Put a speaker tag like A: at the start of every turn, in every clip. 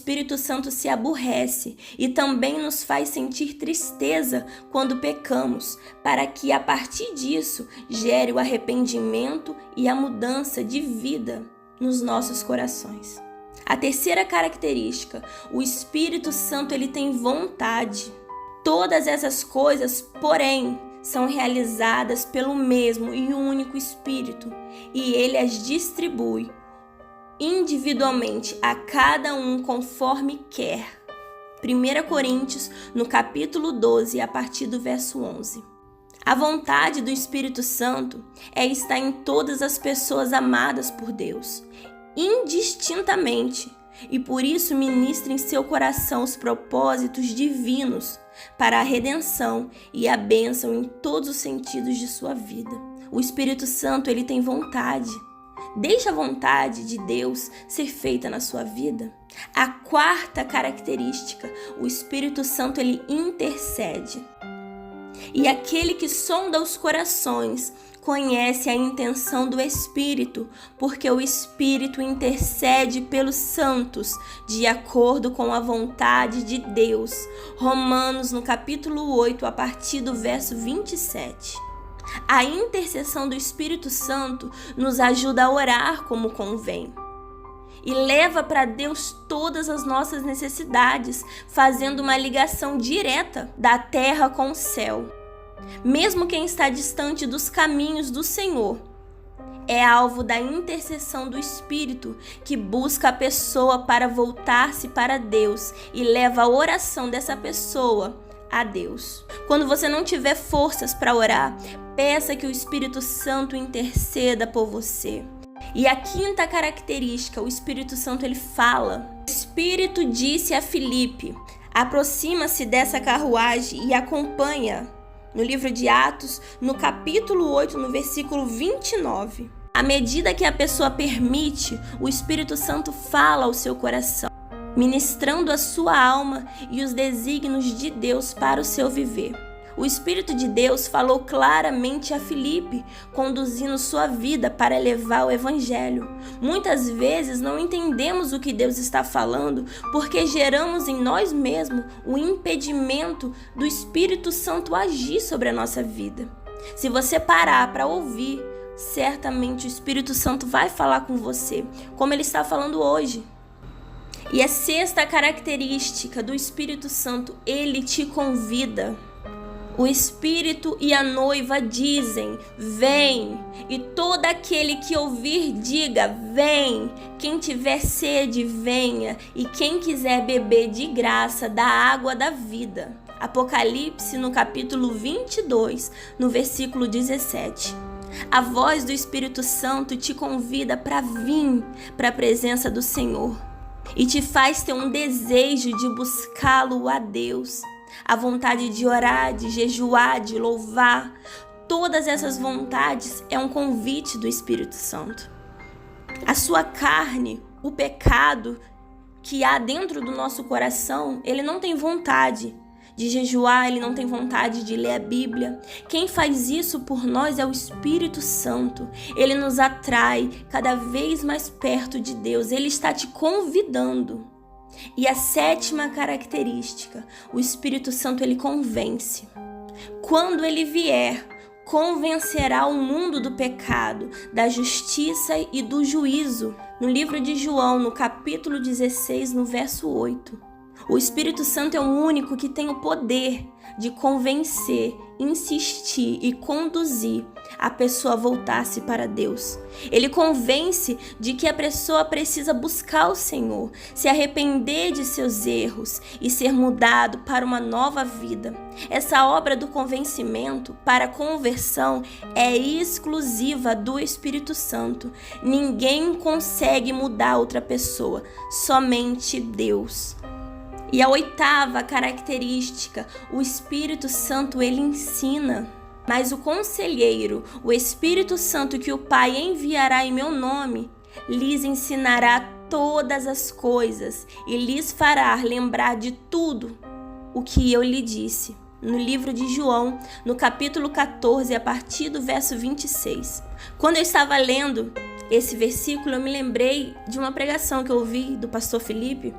A: Espírito Santo se aborrece e também nos faz sentir tristeza quando pecamos, para que a partir disso gere o arrependimento e a mudança de vida nos nossos corações. A terceira característica, o Espírito Santo ele tem vontade. Todas essas coisas, porém, são realizadas pelo mesmo e único Espírito, e ele as distribui individualmente a cada um conforme quer. 1 Coríntios, no capítulo 12, a partir do verso 11. A vontade do Espírito Santo é estar em todas as pessoas amadas por Deus, indistintamente, e por isso ministra em seu coração os propósitos divinos para a redenção e a bênção em todos os sentidos de sua vida. O Espírito Santo ele tem vontade. Deixe a vontade de Deus ser feita na sua vida. A quarta característica, o Espírito Santo ele intercede. E aquele que sonda os corações conhece a intenção do Espírito, porque o Espírito intercede pelos santos de acordo com a vontade de Deus. Romanos, no capítulo 8, a partir do verso 27. A intercessão do Espírito Santo nos ajuda a orar como convém e leva para Deus todas as nossas necessidades, fazendo uma ligação direta da terra com o céu. Mesmo quem está distante dos caminhos do Senhor é alvo da intercessão do Espírito, que busca a pessoa para voltar-se para Deus e leva a oração dessa pessoa a Deus. Quando você não tiver forças para orar, peça que o Espírito Santo interceda por você. E a quinta característica, o Espírito Santo ele fala. O Espírito disse a Filipe: aproxima-se dessa carruagem e acompanha. No livro de Atos, no capítulo 8, no versículo 29. À medida que a pessoa permite, o Espírito Santo fala ao seu coração, ministrando a sua alma e os desígnios de Deus para o seu viver. O Espírito de Deus falou claramente a Filipe, conduzindo sua vida para levar o Evangelho. Muitas vezes não entendemos o que Deus está falando porque geramos em nós mesmos o impedimento do Espírito Santo agir sobre a nossa vida. Se você parar para ouvir, certamente o Espírito Santo vai falar com você, como ele está falando hoje. E a sexta característica do Espírito Santo, ele te convida. O Espírito e a noiva dizem: vem, e todo aquele que ouvir diga: vem. Quem tiver sede, venha, e quem quiser beber de graça da água da vida. Apocalipse, no capítulo 22, no versículo 17. A voz do Espírito Santo te convida para vir para a presença do Senhor e te faz ter um desejo de buscá-lo a Deus. A vontade de orar, de jejuar, de louvar, todas essas vontades é um convite do Espírito Santo. A sua carne, o pecado que há dentro do nosso coração, ele não tem vontade de jejuar, ele não tem vontade de ler a Bíblia. Quem faz isso por nós é o Espírito Santo. Ele nos atrai cada vez mais perto de Deus. Ele está te convidando. E a sétima característica, o Espírito Santo ele convence. Quando ele vier, convencerá o mundo do pecado, da justiça e do juízo. No livro de João, no capítulo 16, no verso 8. O Espírito Santo é o único que tem o poder de convencer, insistir e conduzir a pessoa a voltar-se para Deus. Ele convence de que a pessoa precisa buscar o Senhor, se arrepender de seus erros e ser mudado para uma nova vida. Essa obra do convencimento para a conversão é exclusiva do Espírito Santo. Ninguém consegue mudar outra pessoa, somente Deus. E a oitava característica, o Espírito Santo, ele ensina. Mas o conselheiro, o Espírito Santo que o Pai enviará em meu nome, lhes ensinará todas as coisas e lhes fará lembrar de tudo o que eu lhe disse. No livro de João, no capítulo 14, a partir do verso 26. Quando eu estava lendo esse versículo, eu me lembrei de uma pregação que eu ouvi do pastor Felipe.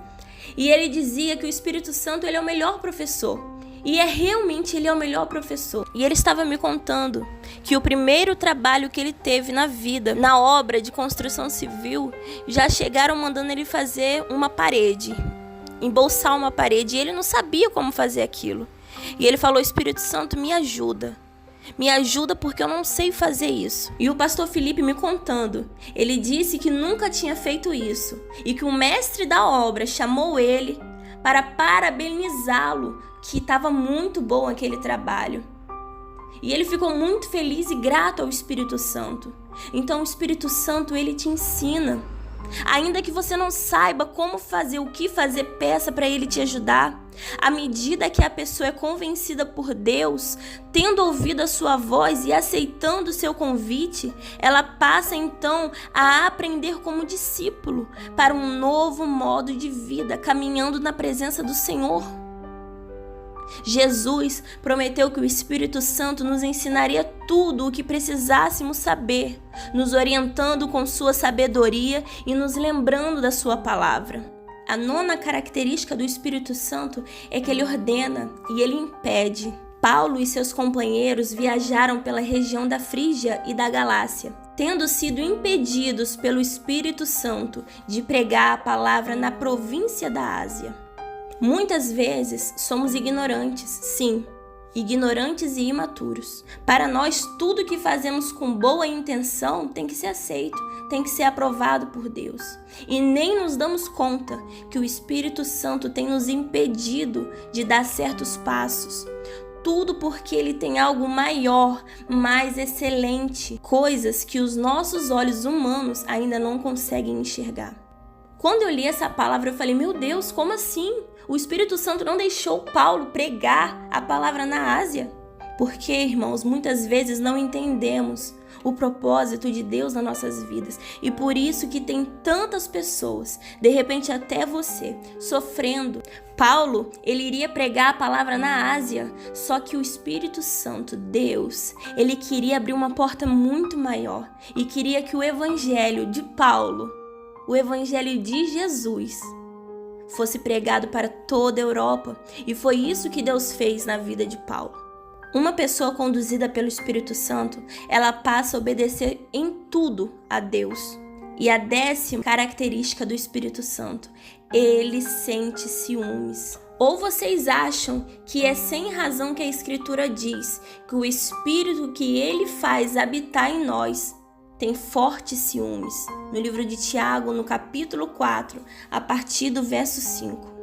A: E ele dizia que o Espírito Santo ele é o melhor professor. E realmente ele é o melhor professor. E ele estava me contando que o primeiro trabalho que ele teve na vida, na obra de construção civil, já chegaram mandando ele fazer uma parede, embolsar uma parede, e ele não sabia como fazer aquilo. E ele falou: Espírito Santo, me ajuda. Me ajuda porque eu não sei fazer isso. E o pastor Felipe me contando, ele disse que nunca tinha feito isso e que o mestre da obra chamou ele para parabenizá-lo, que estava muito bom aquele trabalho. E ele ficou muito feliz e grato ao Espírito Santo. Então o Espírito Santo, ele te ensina. Ainda que você não saiba como fazer, o que fazer, peça para ele te ajudar. À medida que a pessoa é convencida por Deus, tendo ouvido a sua voz e aceitando o seu convite, ela passa então a aprender como discípulo para um novo modo de vida, caminhando na presença do Senhor. Jesus prometeu que o Espírito Santo nos ensinaria tudo o que precisássemos saber, nos orientando com sua sabedoria e nos lembrando da sua palavra. A nona característica do Espírito Santo é que ele ordena e ele impede. Paulo e seus companheiros viajaram pela região da Frígia e da Galácia, tendo sido impedidos pelo Espírito Santo de pregar a palavra na província da Ásia. Muitas vezes somos ignorantes, sim, ignorantes e imaturos. Para nós, tudo que fazemos com boa intenção tem que ser aceito, tem que ser aprovado por Deus. E nem nos damos conta que o Espírito Santo tem nos impedido de dar certos passos. Tudo porque ele tem algo maior, mais excelente, coisas que os nossos olhos humanos ainda não conseguem enxergar. Quando eu li essa palavra, eu falei: meu Deus, como assim? O Espírito Santo não deixou Paulo pregar a palavra na Ásia? Porque, irmãos, muitas vezes não entendemos o propósito de Deus nas nossas vidas. E por isso que tem tantas pessoas, de repente até você, sofrendo. Paulo, ele iria pregar a palavra na Ásia, só que o Espírito Santo, Deus, ele queria abrir uma porta muito maior e queria que o evangelho de Paulo, o evangelho de Jesus, fosse pregado para toda a Europa. E foi isso que Deus fez na vida de Paulo. Uma pessoa conduzida pelo Espírito Santo, ela passa a obedecer em tudo a Deus. E a 10ª característica do Espírito Santo, ele sente ciúmes. Ou vocês acham que é sem razão que a Escritura diz que o Espírito que ele faz habitar em nós tem fortes ciúmes? No livro de Tiago, no capítulo 4, a partir do verso 5.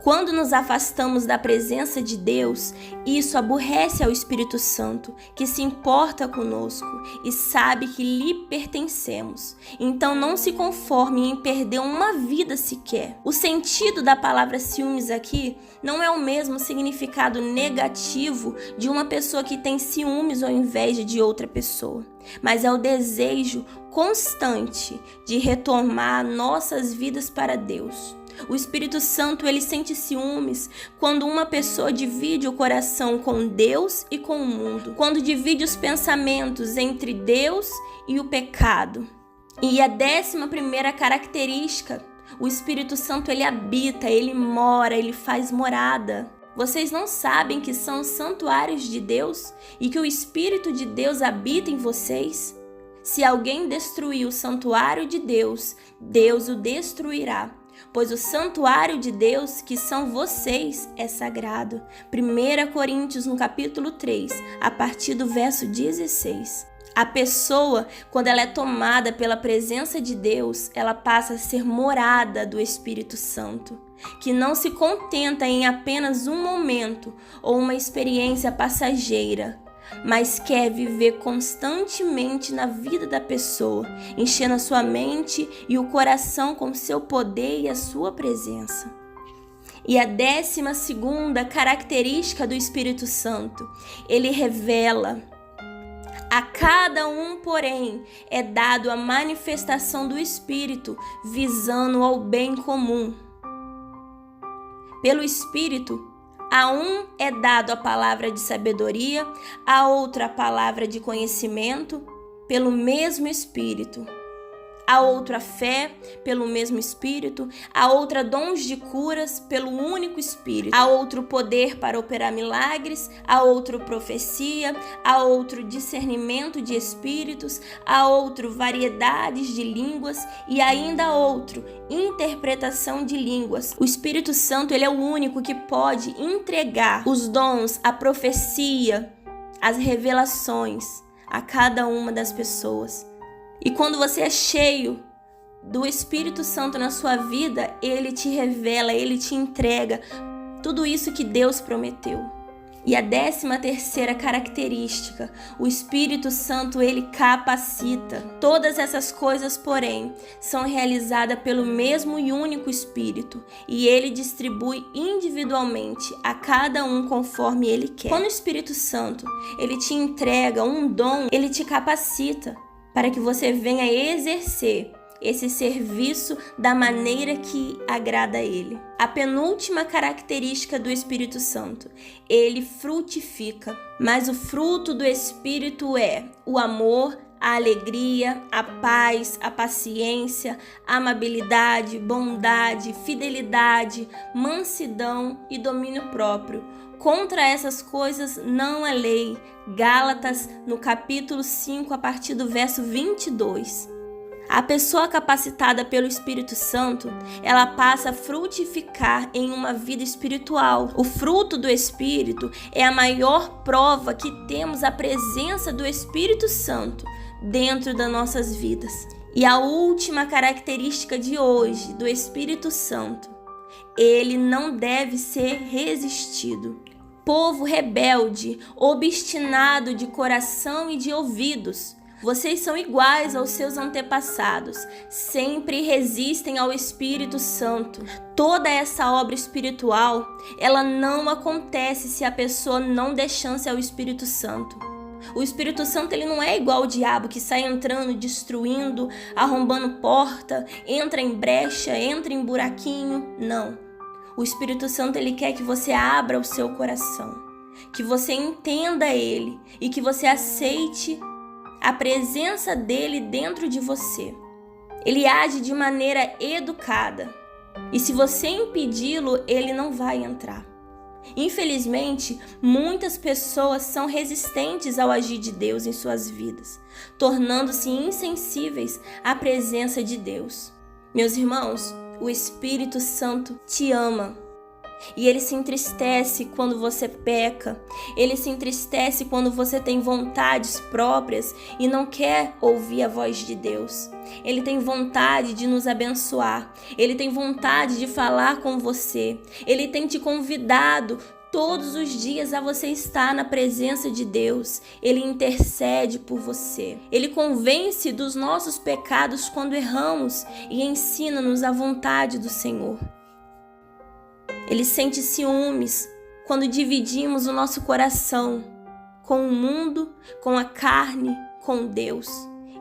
A: Quando nos afastamos da presença de Deus, isso aborrece ao Espírito Santo, que se importa conosco e sabe que lhe pertencemos. Então não se conforme em perder uma vida sequer. O sentido da palavra ciúmes aqui não é o mesmo significado negativo de uma pessoa que tem ciúmes ou inveja de outra pessoa, mas é o desejo constante de retomar nossas vidas para Deus. O Espírito Santo, ele sente ciúmes quando uma pessoa divide o coração com Deus e com o mundo, quando divide os pensamentos entre Deus e o pecado. E a 11ª característica, o Espírito Santo, ele habita, ele mora, ele faz morada. Vocês não sabem que são santuários de Deus e que o Espírito de Deus habita em vocês? Se alguém destruir o santuário de Deus, Deus o destruirá. Pois o santuário de Deus, que são vocês, é sagrado. 1 Coríntios, no capítulo 3, a partir do verso 16. A pessoa, quando ela é tomada pela presença de Deus, ela passa a ser morada do Espírito Santo, que não se contenta em apenas um momento ou uma experiência passageira, mas quer viver constantemente na vida da pessoa, enchendo a sua mente e o coração com seu poder e a sua presença. E a 12ª característica do Espírito Santo, ele revela. A cada um, porém, é dado a manifestação do Espírito, visando ao bem comum. Pelo Espírito, a um é dado a palavra de sabedoria, a outro a palavra de conhecimento, pelo mesmo Espírito. a outro a fé, pelo mesmo Espírito, a outra dons de curas, pelo único Espírito, a outro poder para operar milagres, a outro profecia, a outro discernimento de espíritos, a outro variedades de línguas e ainda a outro interpretação de línguas. O Espírito Santo, ele é o único que pode entregar os dons, a profecia, as revelações a cada uma das pessoas. E quando você é cheio do Espírito Santo na sua vida, ele te revela, ele te entrega tudo isso que Deus prometeu. E a 13ª característica, o Espírito Santo, ele capacita. Todas essas coisas, porém, são realizadas pelo mesmo e único Espírito, e ele distribui individualmente a cada um conforme ele quer. Quando o Espírito Santo, ele te entrega um dom, ele te capacita para que você venha exercer esse serviço da maneira que agrada a ele. A penúltima característica do Espírito Santo, ele frutifica. Mas o fruto do Espírito é o amor, a alegria, a paz, a paciência, a amabilidade, bondade, fidelidade, mansidão e domínio próprio. Contra essas coisas não há lei. Gálatas, no capítulo 5, a partir do verso 22. A pessoa capacitada pelo Espírito Santo, ela passa a frutificar em uma vida espiritual. O fruto do Espírito é a maior prova que temos a presença do Espírito Santo dentro das nossas vidas. E a última característica de hoje do Espírito Santo, ele não deve ser resistido. Povo rebelde, obstinado de coração e de ouvidos, vocês são iguais aos seus antepassados, sempre resistem ao Espírito Santo. Toda essa obra espiritual, ela não acontece se a pessoa não der chance ao Espírito Santo. O Espírito Santo, ele não é igual ao diabo que sai entrando, destruindo, arrombando porta, entra em brecha, entra em buraquinho. Não. O Espírito Santo, ele quer que você abra o seu coração, que você entenda ele e que você aceite a presença dele dentro de você. Ele age de maneira educada. E se você impedi-lo, ele não vai entrar. Infelizmente, muitas pessoas são resistentes ao agir de Deus em suas vidas, tornando-se insensíveis à presença de Deus. Meus irmãos, o Espírito Santo te ama. E ele se entristece quando você peca, ele se entristece quando você tem vontades próprias e não quer ouvir a voz de Deus. Ele tem vontade de nos abençoar, ele tem vontade de falar com você, ele tem te convidado todos os dias a você estar na presença de Deus. Ele intercede por você, ele convence dos nossos pecados quando erramos e ensina-nos a vontade do Senhor. Ele sente ciúmes quando dividimos o nosso coração com o mundo, com a carne, com Deus.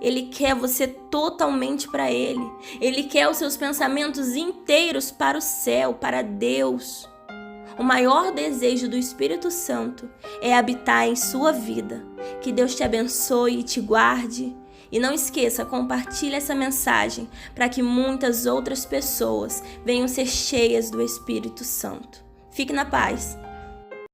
A: Ele quer você totalmente para Ele. Ele quer os seus pensamentos inteiros para o céu, para Deus. O maior desejo do Espírito Santo é habitar em sua vida. Que Deus te abençoe e te guarde. E não esqueça, compartilhe essa mensagem para que muitas outras pessoas venham ser cheias do Espírito Santo. Fique na paz.